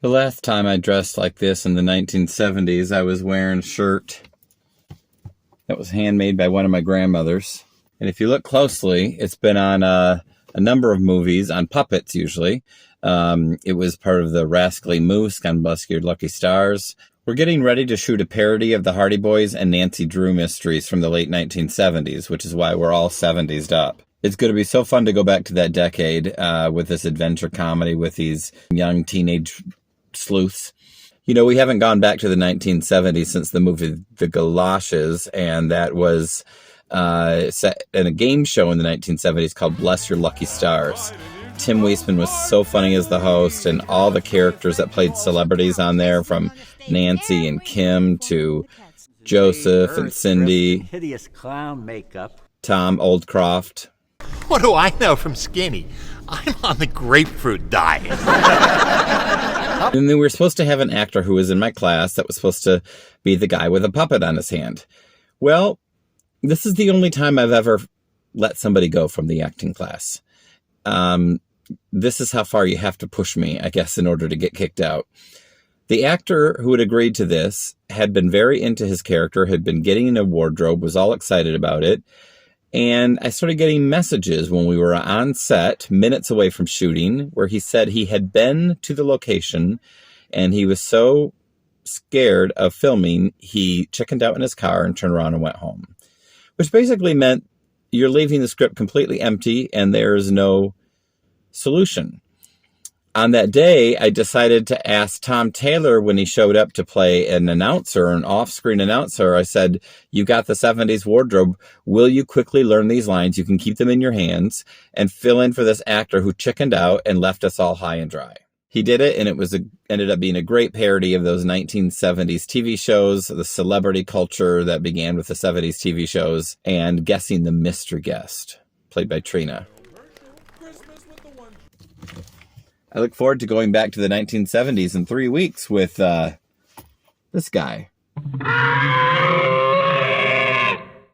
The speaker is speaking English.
The last time I dressed like this in the 1970s, I was wearing a shirt that was handmade by one of my grandmothers. And if you look closely, it's been on a number of movies, on puppets usually. It was part of the Rascally Moose on Bless Your Lucky Stars. We're getting ready to shoot a parody of the Hardy Boys and Nancy Drew mysteries from the late 1970s, which is why we're all 70'd up. It's going to be so fun to go back to that decade with this adventure comedy with these young teenage sleuths. You know, we haven't gone back to the 1970s since the movie The Galoshes, and that was set in a game show in the 1970s called Bless Your Lucky Stars. Tim Weisman was so funny as the host, and all the characters that played celebrities on there, from Nancy and Kim to Joseph and Cindy, hideous clown makeup, Tom Oldcroft. What do I know from Skinny? I'm on the grapefruit diet. And then we were supposed to have an actor who was in my class that was supposed to be the guy with a puppet on his hand. Well, this is the only time I've ever let somebody go from the acting class. This is how far you have to push me, I guess, in order to get kicked out. The actor who had agreed to this had been very into his character, had been getting a wardrobe, was all excited about it. And I started getting messages when we were on set, minutes away from shooting, where he said he had been to the location and he was so scared of filming, he chickened out in his car and turned around and went home. Which basically meant you're leaving the script completely empty and there is no solution. On that day, I decided to ask Tom Taylor when he showed up to play an announcer, an off-screen announcer. I said, you got the 70s wardrobe. Will you quickly learn these lines? You can keep them in your hands and fill in for this actor who chickened out and left us all high and dry. He did it, and it ended up being a great parody of those 1970s TV shows, the celebrity culture that began with the 70s TV shows, and guessing the mystery guest, played by Trina. I look forward to going back to the 1970s in 3 weeks with this guy.